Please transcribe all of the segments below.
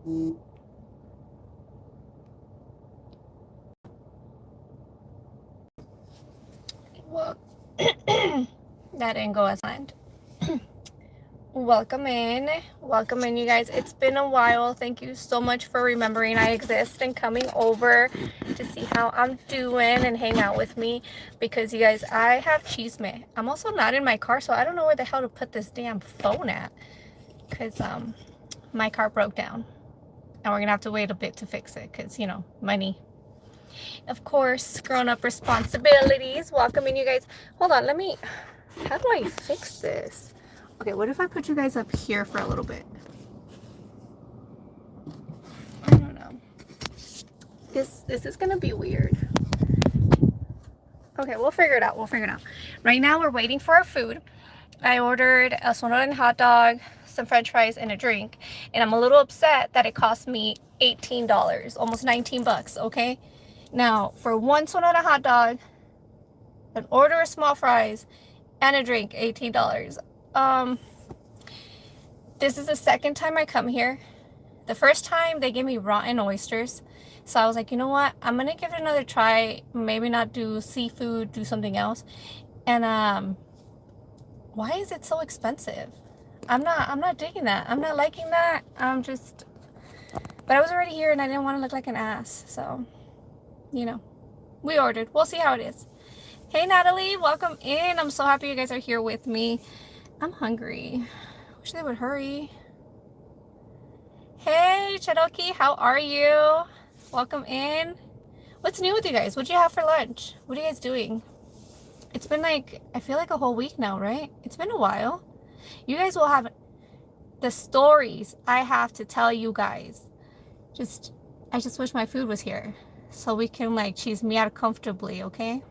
Well, that didn't go as planned. Welcome in, you guys. It's been a while. Thank you so much for remembering I exist and coming over to see how I'm doing and hang out with me, because you guys, I have chisme. I'm also not in my car, so I don't know where the hell to put this damn phone at, because my car broke down and we're gonna have to wait a bit to fix it, because you know, money, of course, grown-up responsibilities. Welcome in, you guys. Hold on, let me, how do I fix this? Okay, what if I put you guys up here for a little bit? I don't know. This is gonna be weird. Okay, we'll figure it out. Right now we're waiting for our food. I ordered a Sonora hot dog, some french fries, and a drink. And I'm a little upset that it cost me $18, almost 19 bucks, okay? Now, for one Sonora hot dog, an order of small fries, and a drink, $18. This is the second time I come here. The first time they gave me rotten oysters. So I was like, you know what? I'm going to give it another try. Maybe not do seafood, do something else. And why is it so expensive? I'm not digging that. I'm not liking that. But I was already here and I didn't want to look like an ass. So, you know, we ordered. We'll see how it is. Hey, Natalie, welcome in. I'm so happy you guys are here with me. I'm hungry. Wish they would hurry. Hey, Cherokee, how are you? Welcome in. What's new with you guys? What'd you have for lunch? What are you guys doing? It's been like, I feel like a whole week now, right? It's been a while. You guys will have the stories I have to tell you guys. I just wish my food was here so we can like chismear comfortably, okay?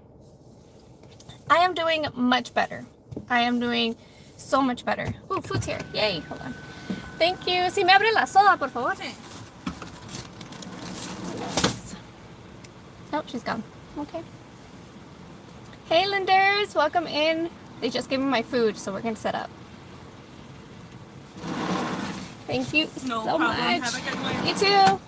I am doing much better. I am doing so much better. Ooh, food's here. Yay, hold on. Thank you. Si me abre la soda, por favor. Nope, she's gone. Okay. Hey, Linders, welcome in. They just gave me my food, so we're gonna set up. Thank you so much. Have a good one. You too.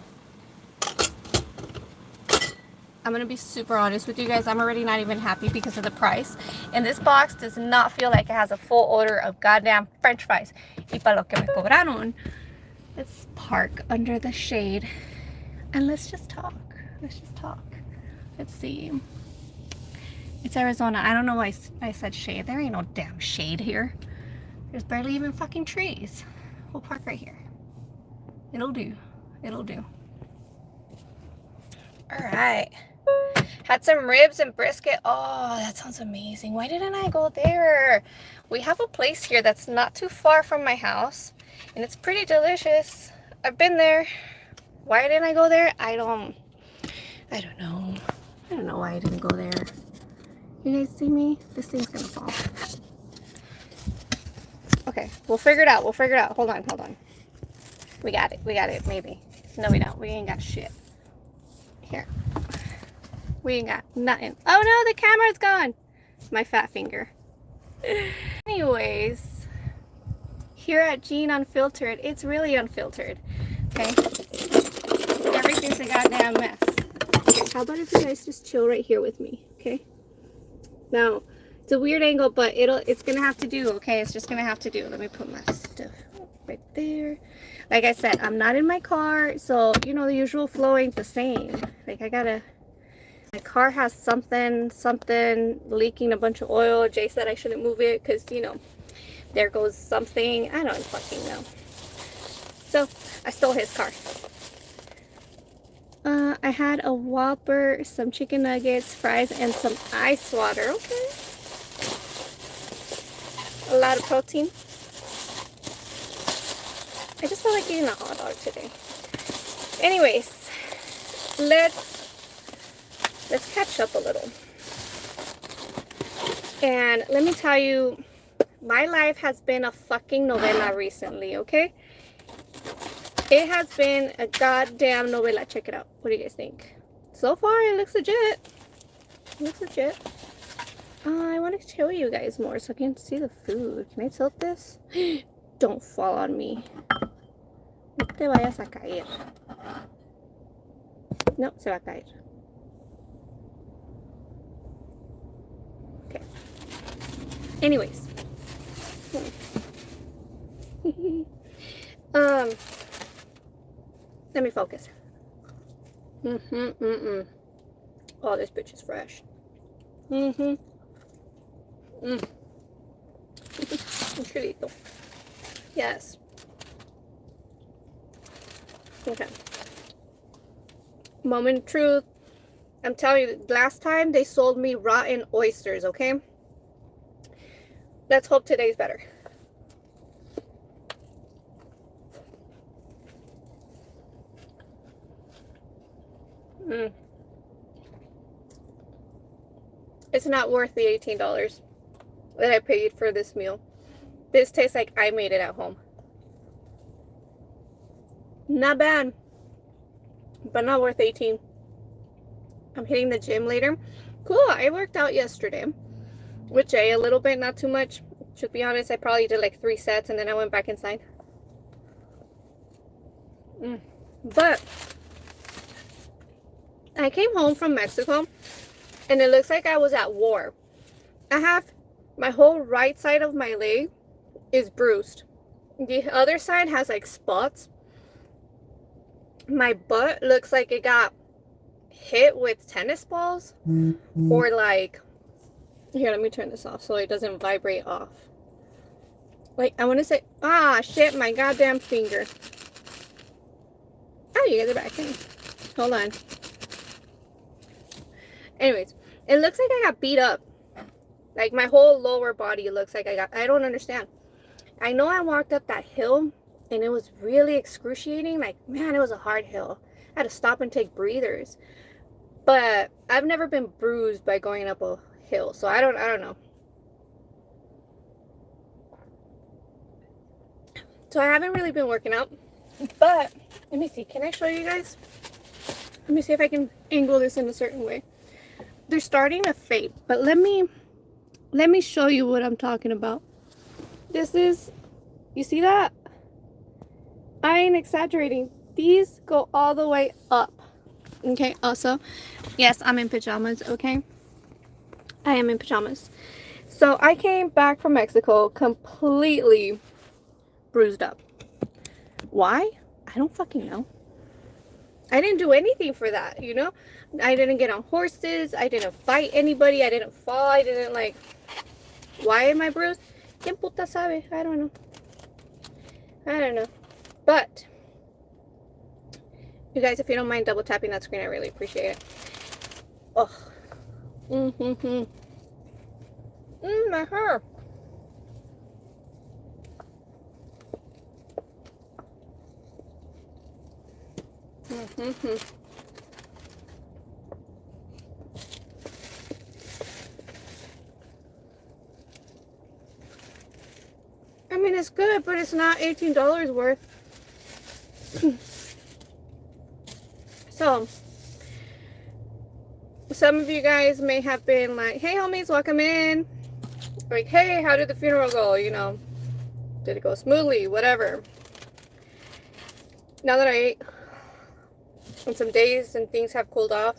I'm gonna be super honest with you guys. I'm already not even happy because of the price. And this box does not feel like it has a full order of goddamn french fries. Y para lo que me cobraron. Let's park under the shade and let's just talk. Let's see. It's Arizona. I don't know why I said shade. There ain't no damn shade here. There's barely even fucking trees. We'll park right here. It'll do. All right. Had some ribs and brisket. Oh, that sounds amazing. Why didn't I go there? We have a place here that's not too far from my house, and it's pretty delicious. I've been there. Why didn't I go there? I don't know. I don't know why I didn't go there. You guys see me? This thing's gonna fall. Okay, we'll figure it out. Hold on. We got it, maybe. No, we don't. We ain't got shit. Here. We ain't got nothing. Oh no, the camera's gone. My fat finger. Anyways, here at Jean Unfiltered, it's really unfiltered. Okay? Everything's a goddamn mess. How about if you guys just chill right here with me, okay? Now, it's a weird angle, but it's gonna have to do, okay? It's just gonna have to do. Let me put my stuff right there. Like I said, I'm not in my car, so you know the usual flow ain't the same. Like my car has something leaking a bunch of oil. Jay said I shouldn't move it because, you know, there goes something. I don't fucking know. So I stole his car. I had a Whopper, some chicken nuggets, fries, and some ice water. Okay. A lot of protein. I just felt like eating a hot dog today. Anyways, let's catch up a little. And let me tell you, my life has been a fucking novela recently, okay? It has been a goddamn novela. Check it out. What do you guys think? So far, it looks legit. I want to show you guys more so I can see the food. Can I tilt this? Don't fall on me. te vayas a caer. No, se va a caer. Okay. Anyways. Let me focus. Oh, this bitch is fresh. Chilito. Yes. Okay. Moment of truth. I'm telling you, last time they sold me rotten oysters, okay? Let's hope today's better. It's not worth the $18 that I paid for this meal. This tastes like I made it at home. Not bad, but not worth 18. I'm hitting the gym later. Cool, I worked out yesterday with Jay a little bit, not too much. To be honest, I probably did like 3 sets and then I went back inside. But I came home from Mexico and it looks like I was at war. I have my whole right side of my leg is bruised. The other side has like spots. My butt looks like it got hit with tennis balls or like, here, let me turn this off so it doesn't vibrate off. Like, I want to say, ah, shit, my goddamn finger. Oh, you guys are back in. Hold on. Anyways, it looks like I got beat up. Like, my whole lower body looks like I don't understand. I know I walked up that hill and it was really excruciating. Like, man, it was a hard hill. I had to stop and take breathers. But I've never been bruised by going up a hill, so I don't know. So I haven't really been working out. But let me see. Can I show you guys? Let me see if I can angle this in a certain way. They're starting to fade, but let me show you what I'm talking about. This is, you see that? I ain't exaggerating. These go all the way up. Okay, also, yes, I'm in pajamas, okay? I am in pajamas. So I came back from Mexico completely bruised up. Why? I don't fucking know. I didn't do anything for that, you know? I didn't get on horses. I didn't fight anybody. I didn't fall. I didn't like... Why am I bruised? ¿Quién puta sabe? I don't know. I don't know. But, you guys, if you don't mind double tapping that screen, I really appreciate it. Oh. My hair. I mean, it's good, but it's not $18 worth. So, some of you guys may have been like, hey, homies, welcome in. Like, hey, how did the funeral go? You know, did it go smoothly? Whatever. Now that I ate in some days and things have cooled off,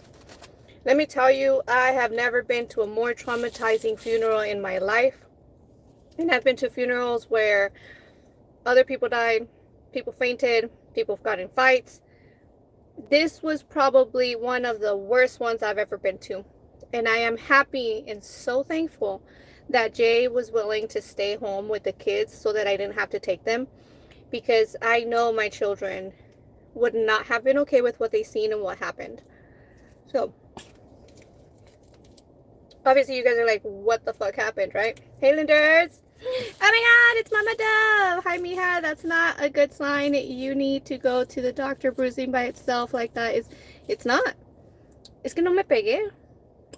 let me tell you, I have never been to a more traumatizing funeral in my life. And I've been to funerals where other people died, people fainted, people got in fights. This was probably one of the worst ones I've ever been to. And I am happy and so thankful that Jay was willing to stay home with the kids so that I didn't have to take them. Because I know my children would not have been okay with what they seen and what happened. So, obviously you guys are like, what the fuck happened, right? Hey, Linders! Oh my god, it's Mama Dove! Hi, Mija. That's not a good sign. You need to go to the doctor. Bruising by itself like that is... It's not. Es que no me pegué.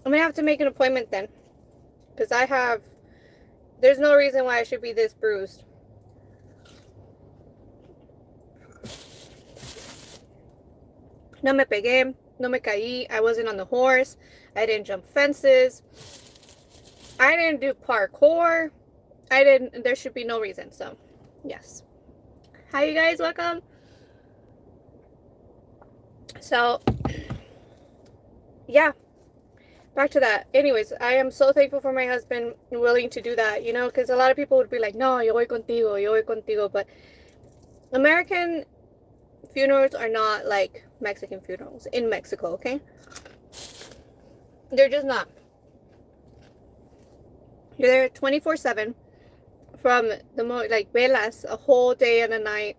I'm gonna have to make an appointment then. Because I have... There's no reason why I should be this bruised. No me pegué. No me caí. I wasn't on the horse. I didn't jump fences. I didn't do parkour. There should be no reason. So, yes. Hi, you guys. Welcome. So, yeah, back to that. Anyways, I am so thankful for my husband willing to do that, you know, because a lot of people would be like, no, yo voy contigo, yo voy contigo. But American funerals are not like Mexican funerals in Mexico, okay? They're just not. You're there 24/7 from like velas, a whole day and a night.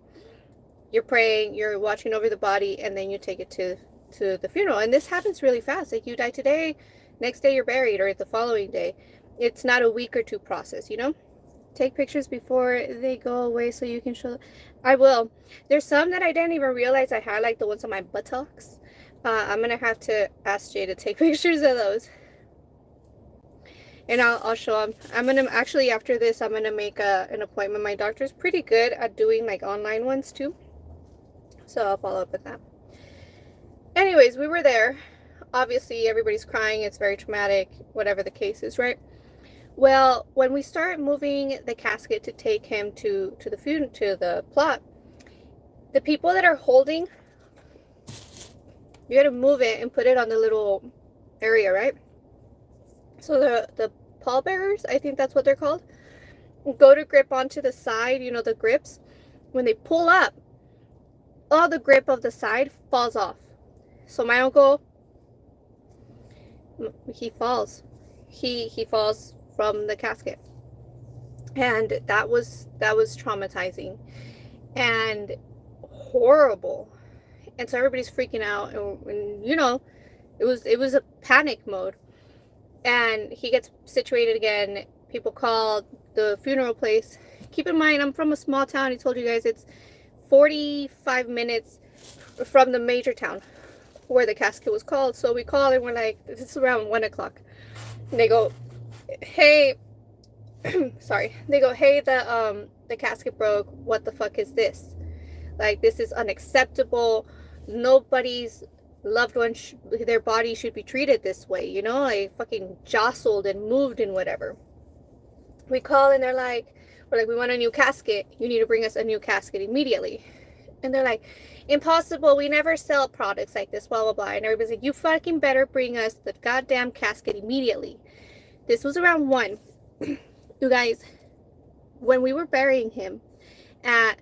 You're praying, you're watching over the body, and then you take it to the funeral. And this happens really fast. Like, you die today, next day you're buried, or the following day. It's not a week or two process, you know? Take pictures before they go away so you can show. I will. There's some that I didn't even realize I had, like the ones on my buttocks. I'm gonna have to ask Jay to take pictures of those, and I'll show them. I'm gonna actually, after this, I'm gonna make an appointment. My doctor's pretty good at doing like online ones too, so I'll follow up with that. Anyways, we were there. Obviously, everybody's crying. It's very traumatic, whatever the case is, right? Well, when we start moving the casket to take him to the plot, the people that are holding, you gotta move it and put it on the little area, right? So the pallbearers, I think that's what they're called, go to grip onto the side, you know, the grips. When they pull up, all the grip of the side falls off. So my uncle, he falls. He falls from the casket. And that was traumatizing and horrible. And so everybody's freaking out, and you know, it was a panic mode. And he gets situated again. People call the funeral place. Keep in mind, I'm from a small town. I told you guys it's 45 minutes from the major town where the casket was called. So we call and we're like, it's around 1 o'clock. And they go, hey, sorry. They go, hey, the casket broke. What the fuck is this? Like, this is unacceptable. Nobody's loved one, their body should be treated this way, you know, like fucking jostled and moved and whatever. We call and they're like, we're like, we want a new casket. You need to bring us a new casket immediately. And they're like, impossible. We never sell products like this, blah, blah, blah. And everybody's like, you fucking better bring us the goddamn casket immediately. This was around 1. You guys, when we were burying him at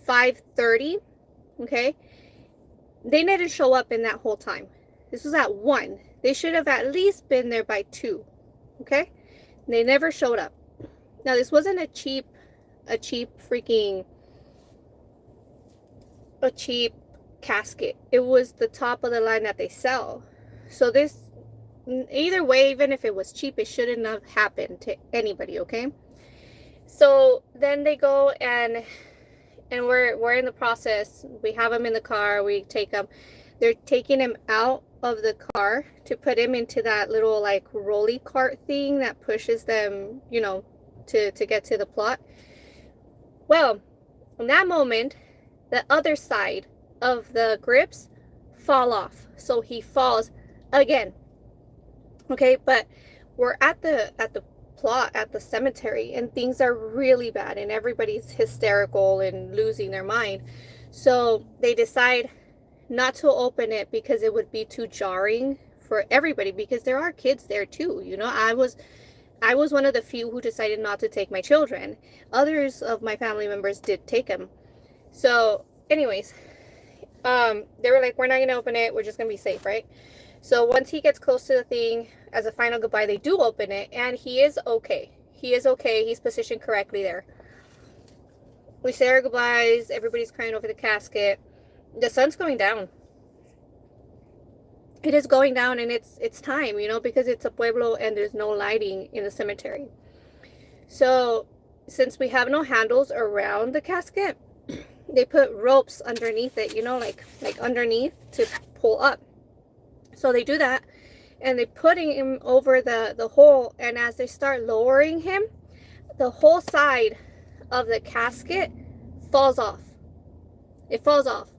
5:30, okay, they didn't show up in that whole time. This was at 1. They should have at least been there by 2, okay? And they never showed up. Now, this wasn't a cheap casket. It was the top of the line that they sell. So this, either way, even if it was cheap, it shouldn't have happened to anybody, okay? So then they go and we're in the process. We have him in the car. We take him. They're taking him out of the car to put him into that little like rolly cart thing that pushes them, you know, to get to the plot. Well, in that moment, the other side of the grips fall off. So he falls again. Okay, but we're at the plot at the cemetery, and things are really bad, and everybody's hysterical and losing their mind. So they decide not to open it because it would be too jarring for everybody, because there are kids there too, you know. I was one of the few who decided not to take my children. Others of my family members did take them. So anyways, they were like, we're not gonna open it, we're just gonna be safe, right? So once he gets close to the thing, as a final goodbye, they do open it, and he is okay. He is okay. He's positioned correctly there. We say our goodbyes. Everybody's crying over the casket. The sun's going down. It is going down, and it's time, you know, because it's a pueblo and there's no lighting in the cemetery. So since we have no handles around the casket, they put ropes underneath it, you know, like underneath to pull up. So they do that, and they putting him over the hole, and as they start lowering him, the whole side of the casket falls off. It falls off.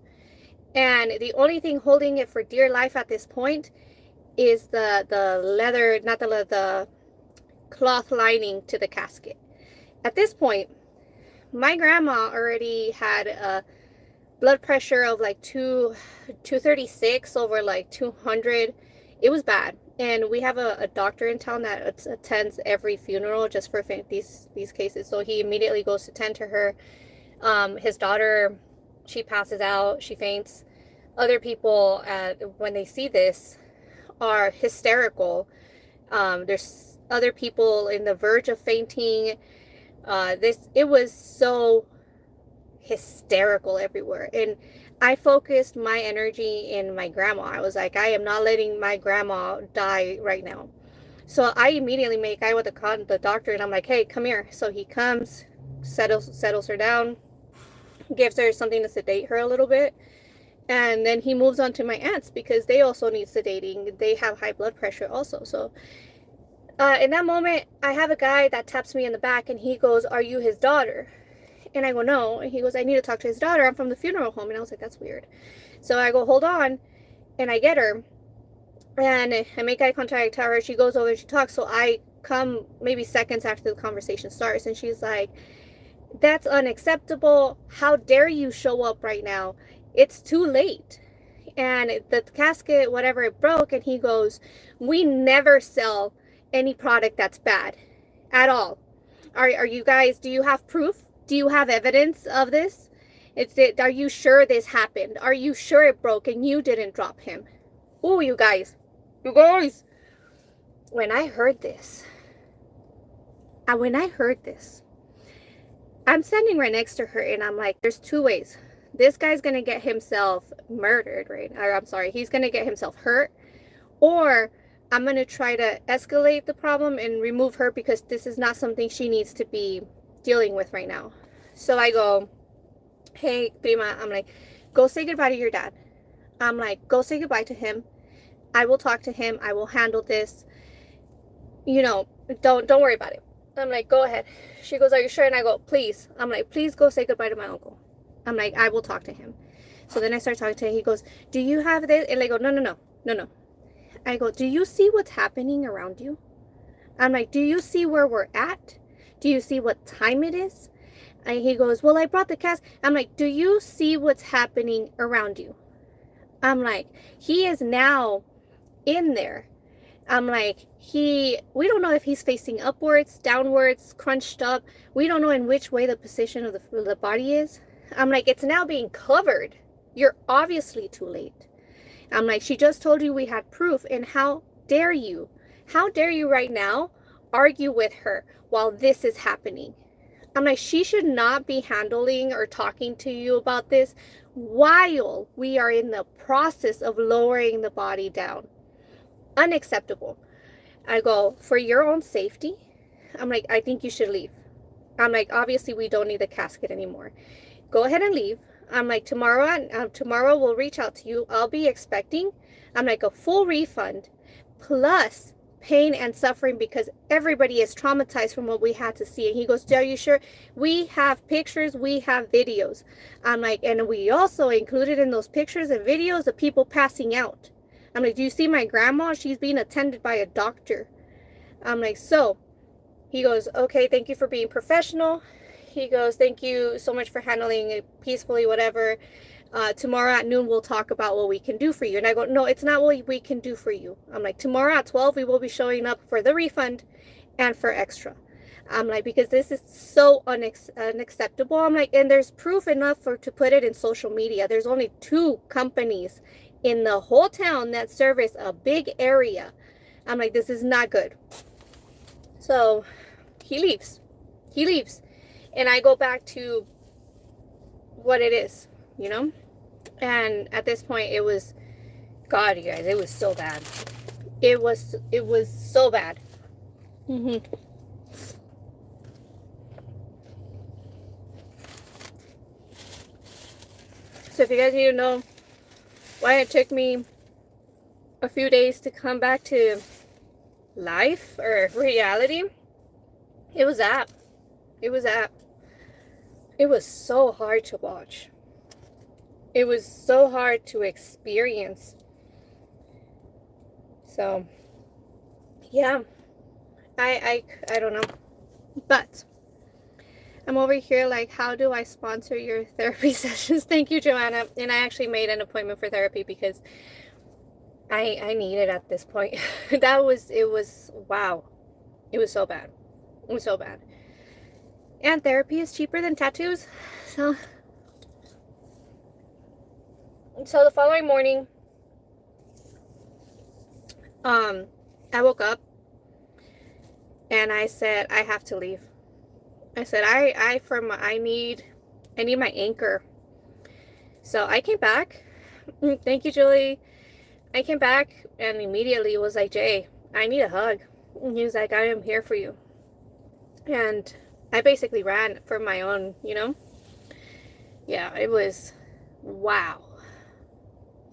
And the only thing holding it for dear life at this point is the leather, not the leather, the cloth lining to the casket. At this point, my grandma already had blood pressure of like 236 over like 200. It was bad. And we have a doctor in town that attends every funeral just for these cases. So he immediately goes to tend to her. His daughter, she passes out, she faints. Other people, when they see this, are hysterical. There's other people in the verge of fainting. It was so hysterical everywhere. And I focused my energy in my grandma. I was like, I am not letting my grandma die right now. So I immediately make eye with the doctor, and I'm like, hey, come here. So he comes, settles her down, gives her something to sedate her a little bit. And then he moves on to my aunts because they also need sedating. They have high blood pressure also. So in that moment, I have a guy that taps me in the back, and he goes, are you his daughter? And I go, no. And he goes, I need to talk to his daughter. I'm from the funeral home. And I was like, that's weird. So I go, hold on. And I get her. And I make eye contact, I tell her, she goes over and she talks. So I come maybe seconds after the conversation starts. And she's like, that's unacceptable. How dare you show up right now? It's too late. And the casket, whatever, it broke. And he goes, we never sell any product that's bad at all. Are you guys, do you have proof? Do you have evidence of this? Are you sure this happened? Are you sure it broke and you didn't drop him? Oh, you guys. When I heard this, I'm standing right next to her, and I'm like, there's two ways. This guy's going to get himself murdered, right? Or, I'm sorry, he's going to get himself hurt. Or I'm going to try to escalate the problem and remove her because this is not something she needs to be dealing with right now. So I go, hey, prima, I'm like, go say goodbye to your dad. I'm like, go say goodbye to him. I will talk to him. I will handle this. You know, don't worry about it. I'm like, go ahead. She goes, are you sure? And I go, please. I'm like, please go say goodbye to my uncle. I'm like, I will talk to him. So then I start talking to him. He goes, do you have this? And I go, no. I go, do you see what's happening around you? I'm like, do you see where we're at? Do you see what time it is? And he goes, well, I brought the cast. I'm like, do you see what's happening around you? I'm like, he is now in there. I'm like, we don't know if he's facing upwards, downwards, crunched up. We don't know in which way the position of the body is. I'm like, it's now being covered. You're obviously too late. I'm like, she just told you we had proof, and how dare you? How dare you right now argue with her while this is happening? I'm like, she should not be handling or talking to you about this while we are in the process of lowering the body down. Unacceptable. I go, for your own safety, I'm like, I think you should leave. I'm like, obviously we don't need the casket anymore. Go ahead and leave. I'm like, tomorrow we'll reach out to you. I'll be expecting, I'm like, a full refund plus pain and suffering because everybody is traumatized from what we had to see. And he goes, are you sure? We have pictures, we have videos. I'm like, and we also included in those pictures and videos the people passing out. I'm like, do you see my grandma? She's being attended by a doctor. I'm like, so he goes, okay, thank you for being professional. He goes, thank you so much for handling it peacefully, whatever. Tomorrow at noon, we'll talk about what we can do for you. And I go, no, it's not what we can do for you. I'm like, tomorrow at 12, we will be showing up for the refund and for extra. I'm like, because this is so unacceptable. I'm like, and there's proof enough to put it in social media. There's only 2 companies in the whole town that service a big area. I'm like, this is not good. So he leaves. And I go back to what it is, you know? And at this point, it was, God, you guys, it was so bad. It was so bad. So if you guys need to know why it took me a few days to come back to life or reality, it was that. It was so hard to watch. It was so hard to experience. So, yeah, I don't know. But I'm over here like, how do I sponsor your therapy sessions? Thank you, Joanna. And I actually made an appointment for therapy because I need it at this point. It was, wow. It was so bad. It was so bad. And therapy is cheaper than tattoos. So the following morning, I woke up and I said, I have to leave. I said, I need my anchor. So I came back. Thank you, Julie. I came back and immediately was like, Jay, I need a hug. And he was like, I am here for you. And I basically ran for my own, Yeah, it was, wow.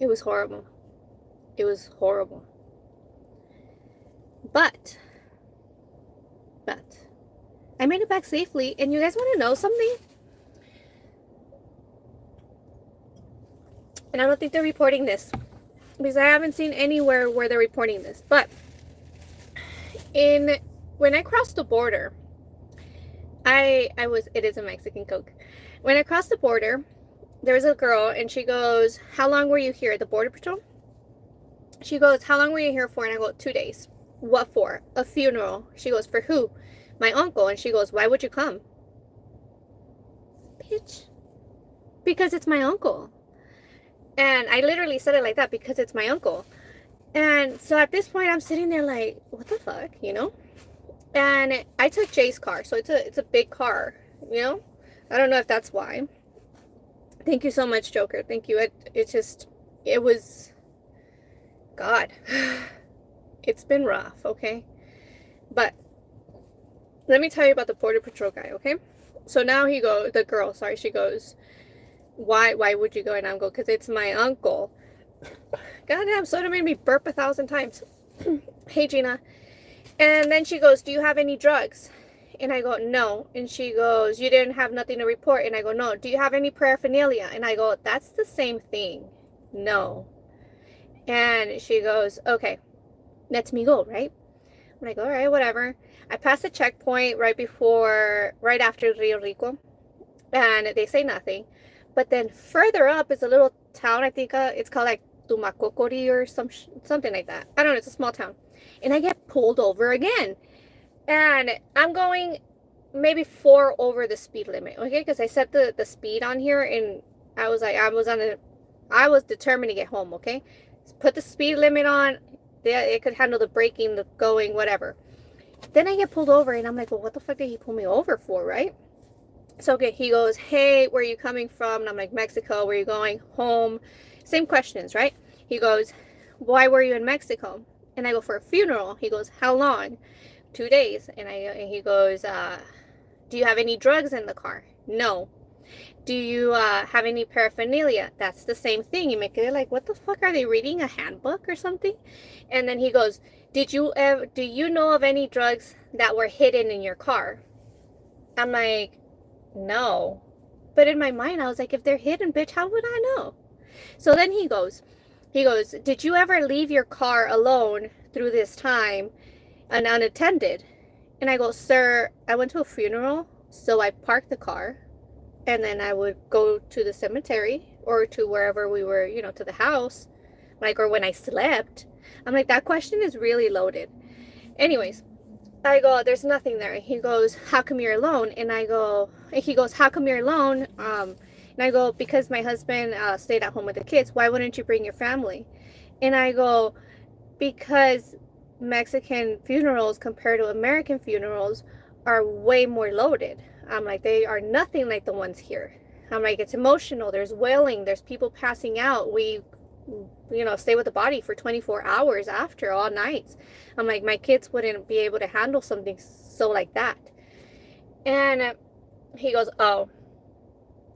It was horrible. It was horrible. But I made it back safely. And you guys want to know something? And I don't think they're reporting this because I haven't seen anywhere where they're reporting this. But when I crossed the border, it is a Mexican Coke. When I crossed the border, there was a girl and she goes, how long were you here at the Border Patrol? She goes, how long were you here for? And I go, 2 days. What for? A funeral. She goes, for who? My uncle. And she goes, why would you come? Bitch. Because it's my uncle. And I literally said it like that, because it's my uncle. And so at this point, I'm sitting there like, what the fuck, And I took Jay's car, so it's a big car, I don't know if that's why. Thank you so much, Joker. Thank you. It was, God, it's been rough, okay? But let me tell you about the Border Patrol guy, okay? So now the girl, sorry, she goes, why would you go? And I'm go, because it's my uncle. Goddamn, soda made me burp 1,000 times. Hey, Gina. And then she goes, do you have any drugs? And I go, no. And she goes, you didn't have nothing to report? And I go, no. Do you have any paraphernalia? And I go, that's the same thing. No. And she goes, okay, let me go, right? I'm like, all right, whatever. I pass the checkpoint right after Rio Rico. And they say nothing. But then further up is a little town, I think it's called like Tumacocori or something like that. I don't know, it's a small town. And I get pulled over again. And I'm going maybe 4 over the speed limit, okay? Because I set the speed on here and I was determined to get home, okay? Put the speed limit on. It could handle the braking, the going, whatever. Then I get pulled over and I'm like, well, what the fuck did he pull me over for, right? So, okay, he goes, hey, where are you coming from? And I'm like, Mexico. Where are you going? Home. Same questions, right? He goes, why were you in Mexico? And I go, for a funeral. He goes, how long? 2 days. And he goes, do you have any drugs in the car? No. Do you have any paraphernalia? That's the same thing. You make it like, what the fuck, are they reading a handbook or something? And then he goes, do you know of any drugs that were hidden in your car? I'm like, no. But in my mind, I was like, if they're hidden, bitch, how would I know? So then he goes, did you ever leave your car alone through this time and unattended? And I go, sir, I went to a funeral, so I parked the car, and then I would go to the cemetery or to wherever we were, to the house, like, or when I slept. I'm like, that question is really loaded. Anyways, I go, there's nothing there. He goes, how come you're alone? And he goes, how come you're alone? And I go, because my husband stayed at home with the kids. Why wouldn't you bring your family? And I go, because Mexican funerals compared to American funerals are way more loaded. I'm like, they are nothing like the ones here. I'm like, it's emotional. There's wailing. There's people passing out. We, stay with the body for 24 hours after, all nights. I'm like, my kids wouldn't be able to handle something so like that. And he goes, oh,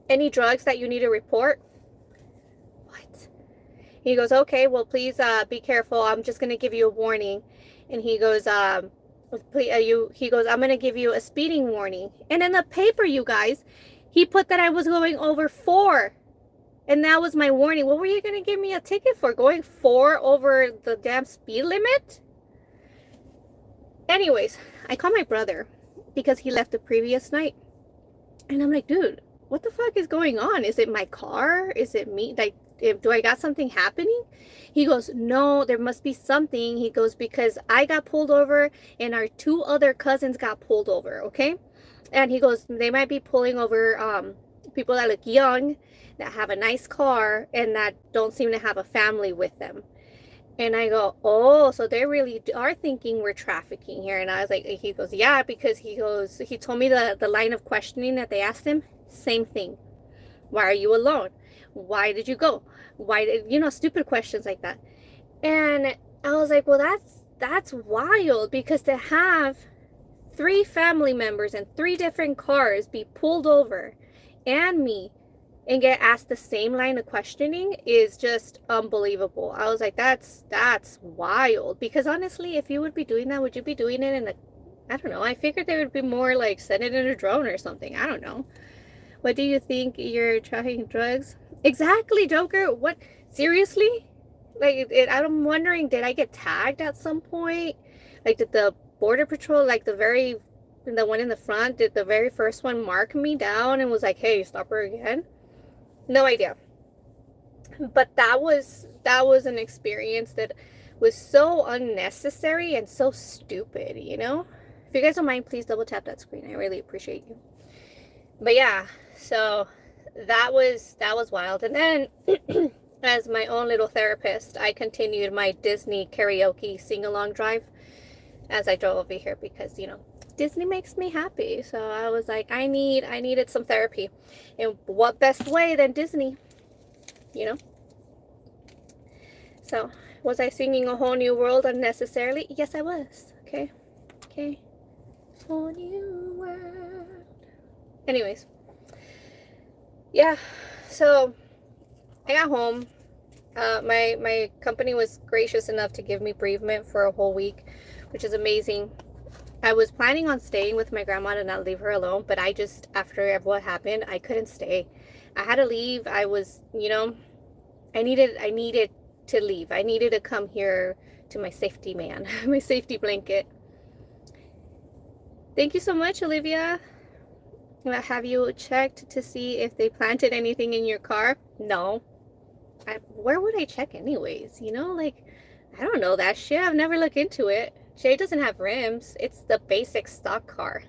any drugs that you need to report? What? He goes, okay, well, please be careful. I'm just going to give you a warning. And he goes, I'm going to give you a speeding warning. And in the paper, you guys, he put that I was going over 4. And that was my warning. What were you going to give me a ticket for? Going 4 over the damn speed limit? Anyways, I called my brother because he left the previous night. And I'm like, dude, what the fuck is going on? Is it my car? Is it me? Like, do I got something happening? He goes, no, there must be something. He goes, because I got pulled over and our two other cousins got pulled over, okay? And he goes, they might be pulling over people that look young, that have a nice car, and that don't seem to have a family with them. And I go, oh, so they really are thinking we're trafficking here. And I was like, he goes, yeah, because he told me the line of questioning that they asked him, same thing. Why are you alone? Why did you go? Why did, stupid questions like that. And I was like, well, that's wild, because to have three family members and three different cars be pulled over and me and get asked the same line of questioning is just unbelievable. I was like, that's wild. Because honestly, if you would be doing that, would you be doing it in a, I don't know, I figured there would be more like send it in a drone or something. I don't know. What do you think? You're trying drugs? Exactly, Joker. What? Seriously? Like, I'm wondering, did I get tagged at some point? Like, did the Border Patrol, like the one in the front, did the very first one mark me down and was like, hey, stop her again? No idea. But that was an experience that was so unnecessary and so stupid, If you guys don't mind, please double tap that screen. I really appreciate you. But yeah, so that was wild. And then as my own little therapist, I continued my Disney karaoke sing-along drive as I drove over here because, Disney makes me happy. So I was like, I needed some therapy. And what best way than Disney, So, was I singing A Whole New World unnecessarily? Yes, I was. Okay. Whole new world. Anyways. Yeah. So, I got home. My company was gracious enough to give me bereavement for a whole week, which is amazing. I was planning on staying with my grandma to not leave her alone, but I just, after what happened, I couldn't stay. I had to leave. I was, I needed to leave. I needed to come here to my safety man, my safety blanket. Thank you so much, Olivia. Have you checked to see if they planted anything in your car? No. Where would I check anyways? Like, I don't know that shit. I've never looked into it. Jay doesn't have rims. It's the basic stock car.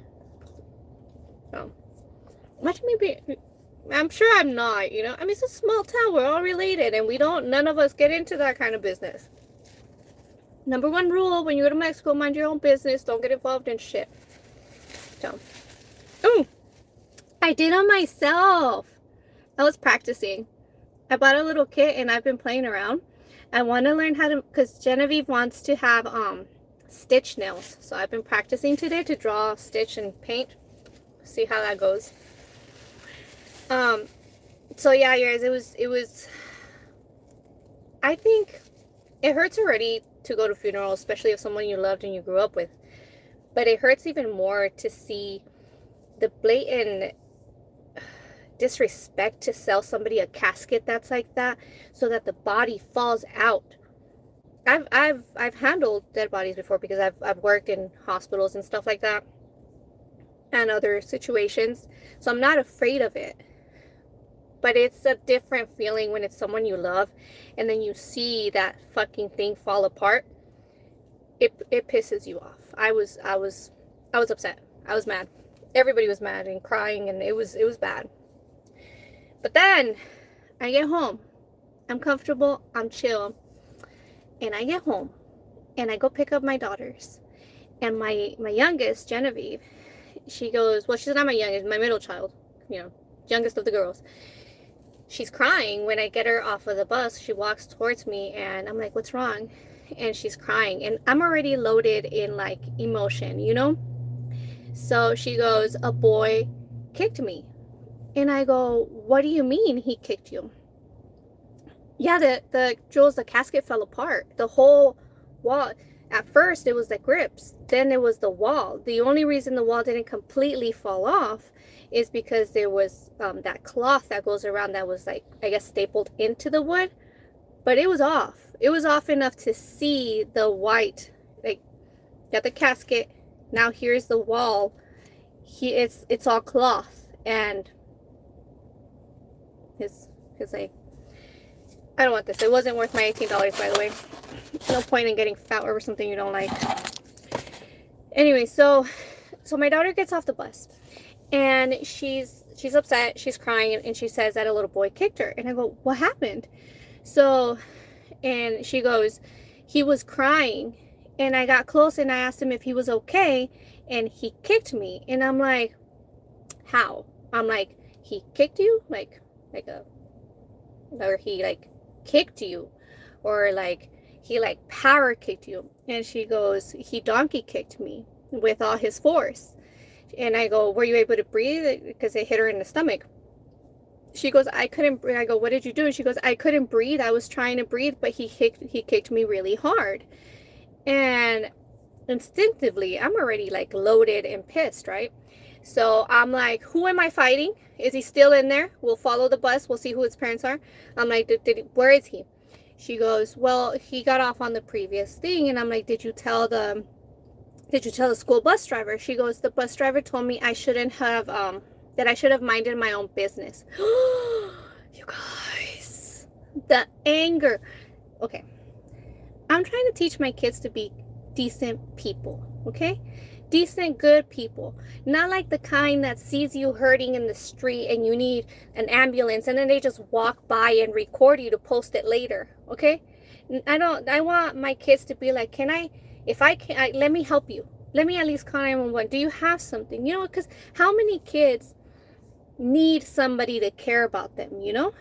So, imagine me I'm sure I'm not, I mean, it's a small town. We're all related, and none of us get into that kind of business. Number one rule, when you go to Mexico, mind your own business. Don't get involved in shit. So, I did on myself. I was practicing. I bought a little kit, and I've been playing around. I want to learn how to, because Genevieve wants to have, stitch nails. So I've been practicing today to draw, stitch, and paint. See how that goes. So yeah, guys, it was, I think it hurts already to go to funerals, especially if someone you loved and you grew up with. But it hurts even more to see the blatant disrespect to sell somebody a casket that's like that, so that the body falls out. I've handled dead bodies before because I've worked in hospitals and stuff like that and other situations, so I'm not afraid of it. But it's a different feeling when it's someone you love and then you see that fucking thing fall apart. It pisses you off. I was upset. I was mad. Everybody was mad and crying, and it was bad. But then I get home. I'm comfortable. I'm chill. And I get home and I go pick up my daughters. And my youngest, Genevieve, she goes, well, she's not my youngest, my middle child, youngest of the girls. She's crying when I get her off of the bus. She walks towards me and I'm like, what's wrong? And she's crying. And I'm already loaded in like emotion, So she goes, a boy kicked me. And I go, what do you mean he kicked you? Yeah, the casket fell apart. The whole wall. At first, it was the grips. Then it was the wall. The only reason the wall didn't completely fall off is because there was that cloth that goes around that was, like, I guess, stapled into the wood. But it was off. It was off enough to see the white. Like, got the casket. Now here's the wall. It's all cloth. And his like, I don't want this. It wasn't worth my $18, by the way. No point in getting fat over something you don't like. Anyway, so my daughter gets off the bus, and she's upset. She's crying, and she says that a little boy kicked her. And I go, what happened? So, and she goes, he was crying, and I got close and I asked him if he was okay, and he kicked me. And I'm like, how? I'm like, he kicked you? Or he like kicked you, or like he like power kicked you? And she goes, he donkey kicked me with all his force. And I go, were you able to breathe? Because it hit her in the stomach. She goes, I couldn't breathe. I go, what did you do? And she goes, I couldn't breathe. I was trying to breathe, but he kicked me really hard. And instinctively, I'm already like loaded and pissed, right? So I'm like, who am I fighting? Is he still in there? We'll follow the bus. We'll see who his parents are. I'm like, where is he? She goes, well, he got off on the previous thing. And I'm like, did you tell the school bus driver? She goes, the bus driver told me I shouldn't have, that I should have minded my own business. You guys, the anger. Okay. I'm trying to teach my kids to be decent people, okay? Decent, good people. Not like the kind that sees you hurting in the street and you need an ambulance and then they just walk by and record you to post it later, okay? I want my kids to be like, let me help you. Let me at least call 911. Do you have something? You know, because how many kids need somebody to care about them, you know?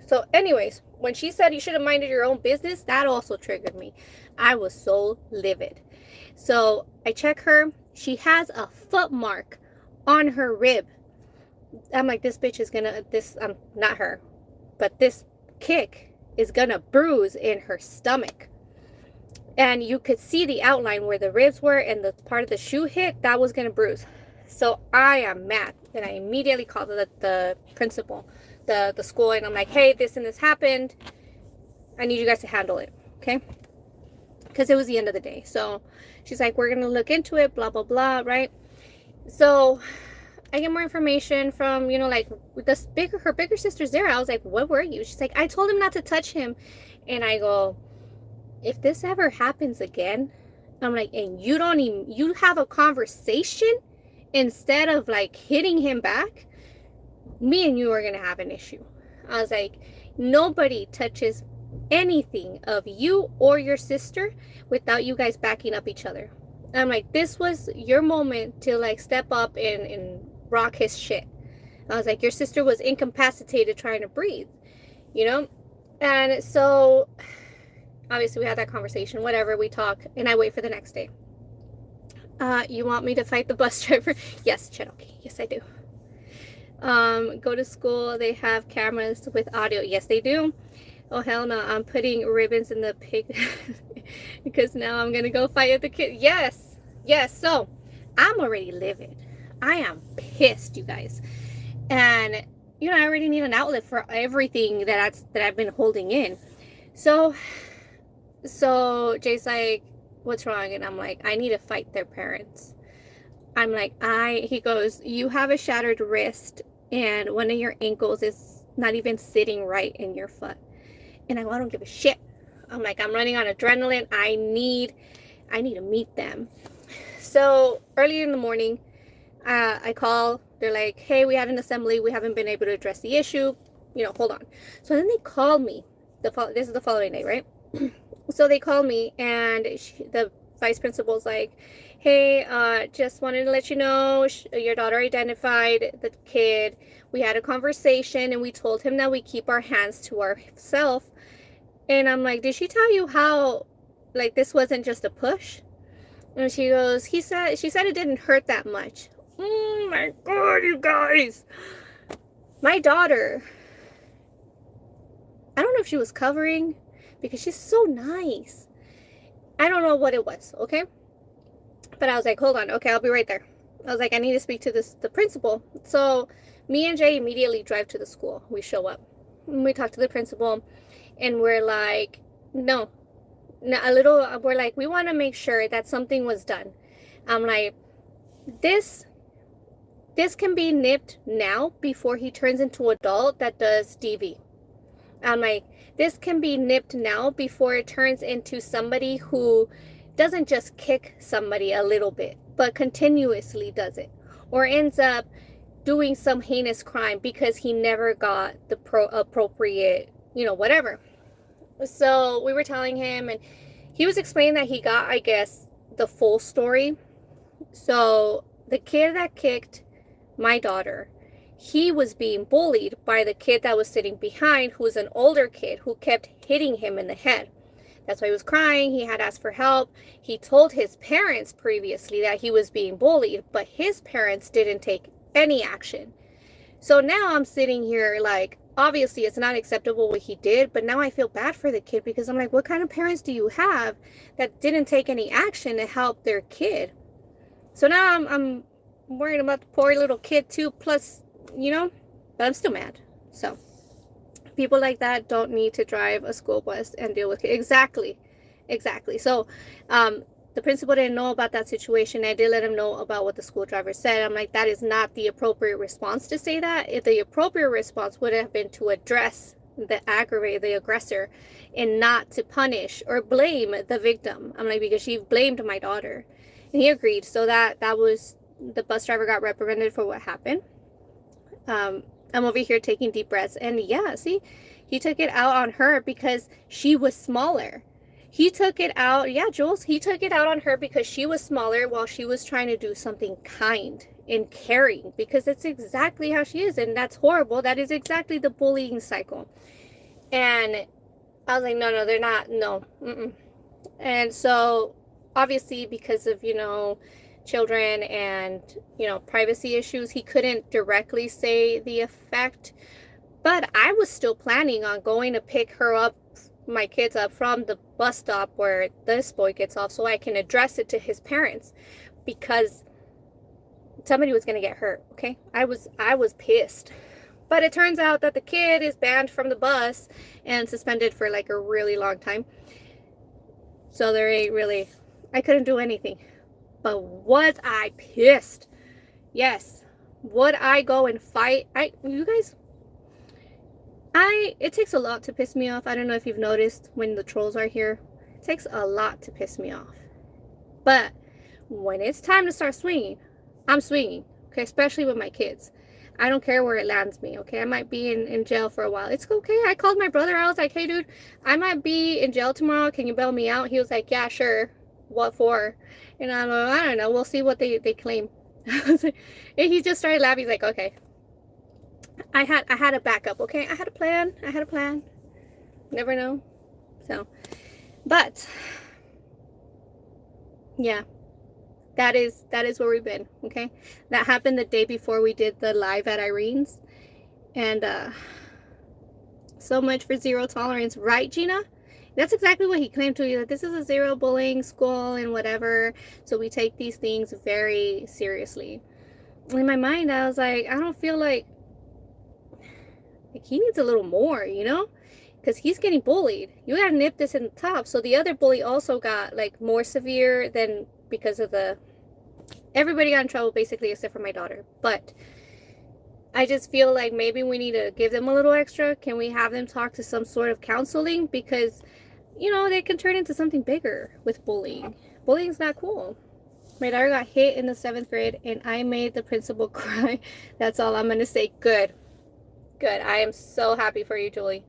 So anyways, when she said you should have minded your own business, that also triggered me. I was so livid. So I check her. She has a foot mark on her rib. I'm like, this bitch is gonna, not her, but this kick is gonna bruise in her stomach. And you could see the outline where the ribs were and the part of the shoe hit, that was gonna bruise. So I am mad. And I immediately called the principal, the school, and I'm like, hey, this and this happened. I need you guys to handle it, okay? Because it was the end of the day. So she's like, we're gonna look into it, blah, blah, blah, right? So I get more information from, you know, like her bigger sister's there. I was like, what were you? She's like, I told him not to touch him. And I go, if this ever happens again, I'm like, and you have a conversation instead of like hitting him back, me and you are gonna have an issue. I was like, nobody touches anything of you or your sister without you guys backing up each other. I'm like, this was your moment to like step up and rock his shit. I was like, your sister was incapacitated trying to breathe, you know? And so obviously we had that conversation, whatever, we talk, and I wait for the next day. You want me to fight the bus driver? Yes, Cherokee. Yes, I do. Go to school. They have cameras with audio. Yes, they do. Oh, hell no. I'm putting ribbons in the pig because now I'm going to go fight at the kid. Yes. Yes. So I'm already livid. I am pissed, you guys. And, you know, I already need an outlet for everything that I've been holding in. So Jay's like, what's wrong? And I'm like, I need to fight their parents. I'm like, he goes, you have a shattered wrist and one of your ankles is not even sitting right in your foot. And I go, I don't give a shit. I'm like, I'm running on adrenaline. I need to meet them. So early in the morning, I call. They're like, hey, we had an assembly. We haven't been able to address the issue. You know, hold on. So then they called me. This is the following day, right? So they called me, and the vice principal's like, hey, just wanted to let you know your daughter identified the kid. We had a conversation, and we told him that we keep our hands to ourselves. And I'm like, did she tell you how, like, this wasn't just a push? And she goes, she said it didn't hurt that much. Oh my God, you guys. My daughter, I don't know if she was covering because she's so nice. I don't know what it was, okay? But I was like, hold on, okay, I'll be right there. I was like, I need to speak to the principal. So me and Jay immediately drive to the school. We show up. And we talk to the principal, and we're like, we're like, we want to make sure that something was done. I'm like, this this can be nipped now before he turns into an adult that does DV. I'm like, this can be nipped now before it turns into somebody who doesn't just kick somebody a little bit, but continuously does it, or ends up doing some heinous crime because he never got the appropriate, whatever. So we were telling him, and he was explaining that he got, I guess, the full story. So the kid that kicked my daughter, he was being bullied by the kid that was sitting behind, who was an older kid who kept hitting him in the head. That's why he was crying. He had asked for help. He told his parents previously that he was being bullied, but his parents didn't take any action. So now I'm sitting here like, obviously it's not acceptable what he did, but now I feel bad for the kid, because I'm like, what kind of parents do you have that didn't take any action to help their kid? So now I'm worried about the poor little kid too, plus, but I'm still mad. So people like that don't need to drive a school bus and deal with it. Exactly. So the principal didn't know about that situation. I did let him know about what the school driver said. I'm like, that is not the appropriate response to say that. If the appropriate response would have been to address the aggressor, and not to punish or blame the victim. I'm like, because she blamed my daughter. And he agreed. So that was, the bus driver got reprimanded for what happened. I'm over here taking deep breaths, and yeah, see, he took it out on her because she was smaller. He took it out, yeah, Jules, he took it out on her because she was smaller while she was trying to do something kind and caring, because it's exactly how she is, and that's horrible. That is exactly the bullying cycle. And I was like, no, they're not, no. And so obviously, because of, children and, privacy issues, he couldn't directly say the effect. But I was still planning on going to pick my kids up from the bus stop where this boy gets off, so I can address it to his parents, because somebody was going to get hurt. Okay, I was pissed. But it turns out that the kid is banned from the bus and suspended for like a really long time. So there ain't really, I couldn't do anything. But was I pissed? Yes. Would I go and fight? It takes a lot to piss me off. I don't know if you've noticed when the trolls are here. It takes a lot to piss me off. But when it's time to start swinging, I'm swinging. Okay, especially with my kids. I don't care where it lands me, okay? I might be in jail for a while. It's okay. I called my brother. I was like, hey, dude, I might be in jail tomorrow. Can you bail me out? He was like, yeah, sure. What for? And I'm like, I don't know. We'll see what they claim. And he just started laughing. He's like, okay. I had a backup, okay? I had a plan. Never know. So, but, yeah. That is where we've been, okay? That happened the day before we did the live at Irene's. And so much for zero tolerance, right, Gina? That's exactly what he claimed to you, that this is a zero bullying school and whatever. So we take these things very seriously. In my mind, I was like, I don't feel like he needs a little more, because he's getting bullied. You gotta nip this in the top. So the other bully also got like more severe than, because of everybody got in trouble basically except for my daughter. But I just feel like maybe we need to give them a little extra. Can we have them talk to some sort of counseling? Because, they can turn into something bigger with bullying. Bullying's not cool. My daughter got hit in the 7th grade and I made the principal cry. That's all I'm going to say. Good. I am so happy for you, Julie.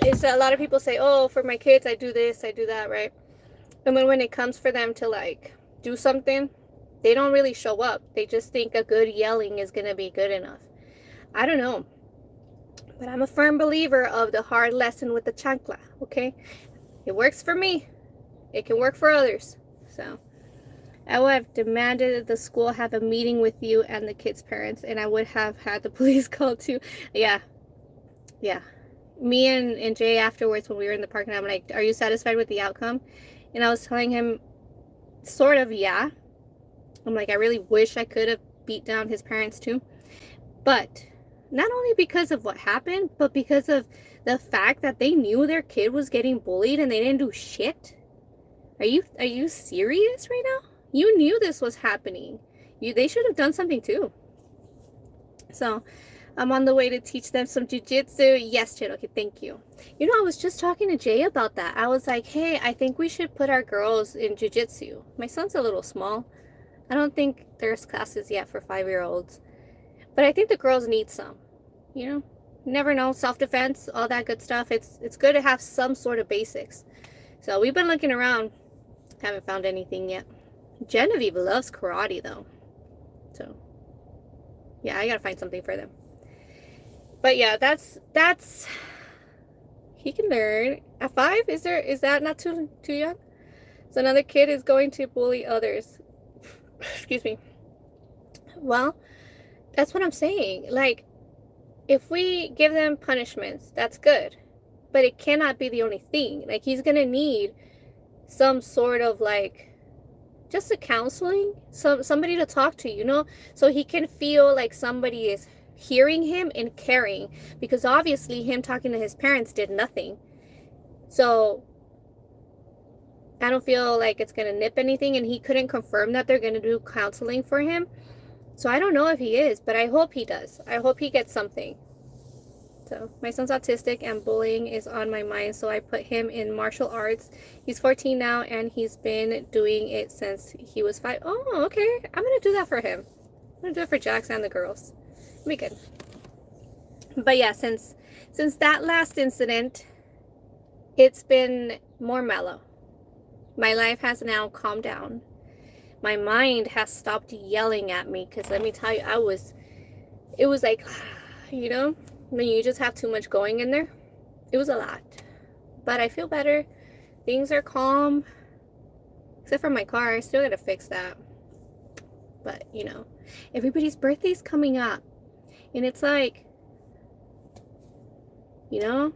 It's a lot of people say, oh, for my kids, I do this, I do that, right? And then when it comes for them to like do something, they don't really show up. They just think a good yelling is going to be good enough. I don't know. But I'm a firm believer of the hard lesson with the chancla, okay? It works for me. It can work for others. So I would have demanded that the school have a meeting with you and the kids' parents, and I would have had the police called too. Yeah. Me and Jay afterwards, when we were in the parking lot, I'm like, are you satisfied with the outcome? And I was telling him, sort of, yeah. I'm like, I really wish I could have beat down his parents too. But not only because of what happened, but because of the fact that they knew their kid was getting bullied and they didn't do shit. Are you serious right now? You knew this was happening. They should have done something too. So I'm on the way to teach them some jujitsu. Yes, Jade. Okay, thank you. You know, I was just talking to Jay about that. I was like, hey, I think we should put our girls in jujitsu. My son's a little small. I don't think there's classes yet for 5-year-olds. But I think the girls need some. You know? You never know. Self-defense, all that good stuff. It's good to have some sort of basics. So we've been looking around. Haven't found anything yet. Genevieve loves karate, though. So, yeah, I gotta find something for them. But yeah, that's he can learn at 5. Is that not too young? So another kid is going to bully others. Excuse me. Well, that's what I'm saying. Like, if we give them punishments, that's good, but it cannot be the only thing. Like, he's gonna need some sort of like just a counseling, somebody to talk to, you know, so he can feel like somebody is hearing him and caring, because obviously him talking to his parents did nothing. So I don't feel like it's gonna nip anything, and he couldn't confirm that they're gonna do counseling for him. So I don't know if he is, but I hope he does. I hope he gets something. So my son's autistic and bullying is on my mind, so I put him in martial arts. He's 14 now, and he's been doing it since he was 5. Oh, okay. I'm gonna do that for him. I'm gonna do it for Jax and the girls. It'll be good. But yeah, since that last incident, it's been more mellow. My life has now calmed down. My mind has stopped yelling at me, because let me tell you, it was like, you know, when you just have too much going in there. It was a lot. But I feel better. Things are calm. Except for my car. I still gotta fix that. But, you know, everybody's birthday's coming up. And it's like, you know,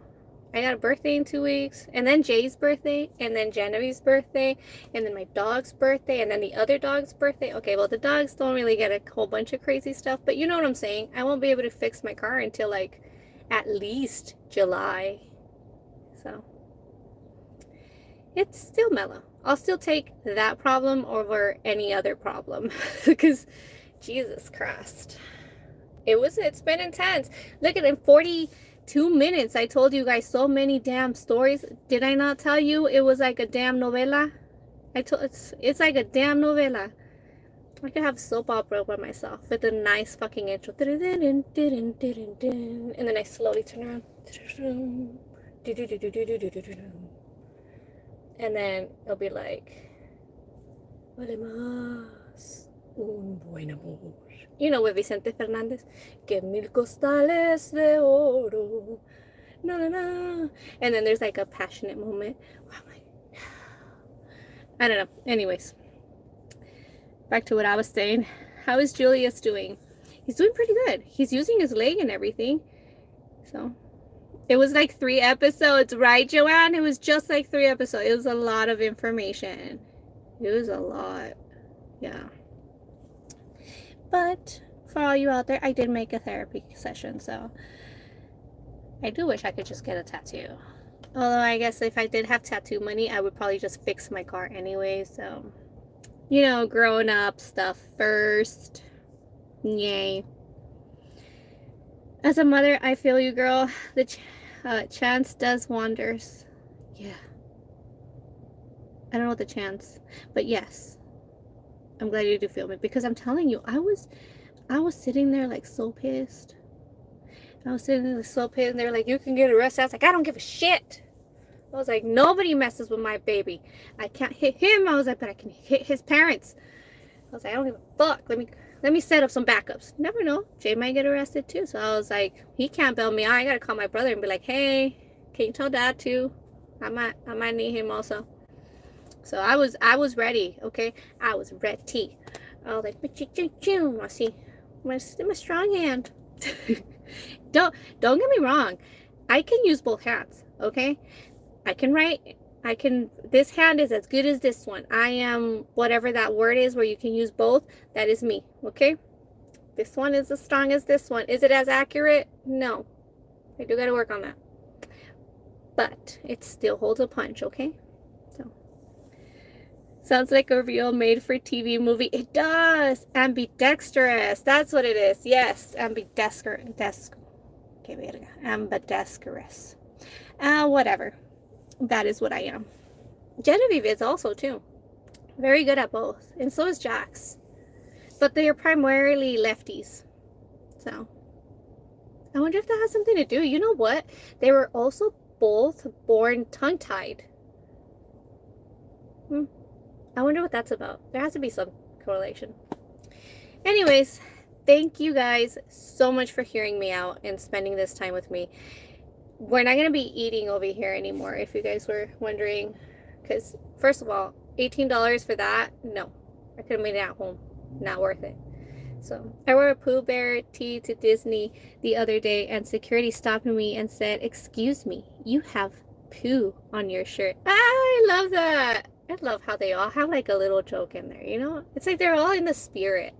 I got a birthday in 2 weeks. And then Jay's birthday. And then Genevieve's birthday. And then my dog's birthday. And then the other dog's birthday. Okay, well, the dogs don't really get a whole bunch of crazy stuff. But you know what I'm saying. I won't be able to fix my car until, like, at least July. So it's still mellow. I'll still take that problem over any other problem. Because Jesus Christ, it's been intense. Look at it, in 42 minutes I told you guys so many damn stories. Did I not tell you it was like a damn novela? It's like a damn novela. I could have a soap opera by myself with a nice fucking intro. And then I slowly turn around. And then it'll be like, Valemos un buen amor. You know, with Vicente Fernandez. Que mil costales de oro. Na na na. And then there's like a passionate moment where I'm like, I don't know. Anyways. Back to what I was saying. How is Julius doing? He's doing pretty good. He's using his leg and everything. So, it was like 3 episodes, right, Joanne? It was just like 3 episodes. It was a lot of information. It was a lot. Yeah. But, for all you out there, I did make a therapy session, so I do wish I could just get a tattoo. Although, I guess if I did have tattoo money, I would probably just fix my car anyway, so... You know, growing up stuff first. Yay. As a mother, I feel you, girl. The chance does wonders. Yeah. I don't know what the chance, but yes. I'm glad you do feel me, because I'm telling you, I was sitting there like so pissed. I was sitting there so pissed, and they're like, you can get arrested. I was like, I don't give a shit. I was like, nobody messes with my baby. I can't hit him. I was like, but I can hit his parents. I was like, I don't give a fuck. Let me set up some backups. Never know. Jay might get arrested too. So I was like, he can't bail me out. I gotta call my brother and be like, hey, can you tell Dad too? I might need him also. So I was ready. Okay, I was ready. I was like, I see my strong hand. Don't get me wrong. I can use both hands. Okay. I can write, this hand is as good as this one. I am, whatever that word is where you can use both, that is me, okay? This one is as strong as this one. Is it as accurate? No. I do gotta work on that. But it still holds a punch, okay? So, Sounds like a real made-for-TV movie. It does. Ambidextrous. That's what it is. Yes, ambidextrous. Okay, verga. Ambidextrous. Whatever. That is what I am. Genevieve is also too. Very good at both, and so is Jax. But they are primarily lefties. So I wonder if that has something to do. You know what? They were also both born tongue-tied. I wonder what that's about. There has to be some correlation. Anyways, thank you guys so much for hearing me out and spending this time with me. We're not going to be eating over here anymore, if you guys were wondering. Because, first of all, $18 for that? No. I could have made it at home. Not worth it. So, I wore a Pooh Bear tee to Disney the other day, and security stopped me and said, "Excuse me, you have Pooh on your shirt." I love that. I love how they all have like a little joke in there, you know? It's like they're all in the spirit.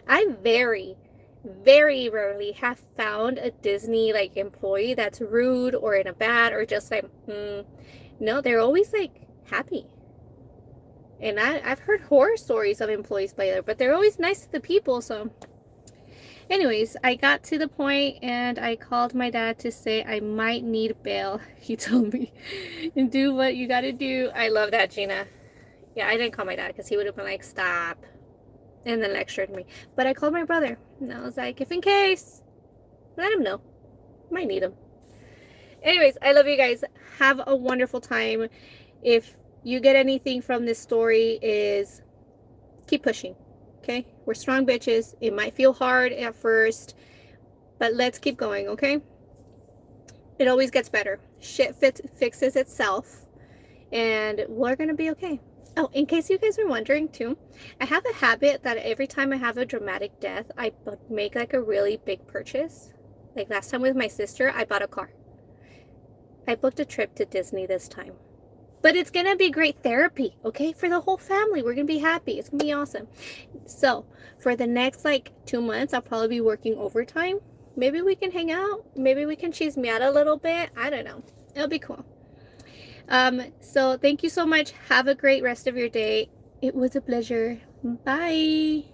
I very, very rarely have found a Disney like employee that's rude or in a bad or just like, no, they're always like happy. And I've heard horror stories of employees by there, but they're always nice to the people. So anyways, I got to the point and I called my dad to say I might need bail. He told me, and do what you gotta do. I love that, Gina. Yeah, I didn't call my dad because he would have been like, stop, and then lectured me. But I called my brother and I was like, if in case, let him know. Might need him. Anyways, I love you guys. Have a wonderful time. If you get anything from this story, is keep pushing. Okay, we're strong bitches. It might feel hard at first, but let's keep going. Okay, it always gets better. Shit fixes itself, and we're gonna be okay. Oh, in case you guys are wondering too, I have a habit that every time I have a dramatic death, I make like a really big purchase. Like last time with my sister, I bought a car. I booked a trip to Disney this time. But it's going to be great therapy, okay? For the whole family. We're going to be happy. It's going to be awesome. So, for the next, 2 months, I'll probably be working overtime. Maybe we can hang out. Maybe we can cheese me out a little bit. I don't know. It'll be cool. So, thank you so much. Have a great rest of your day. It was a pleasure. Bye.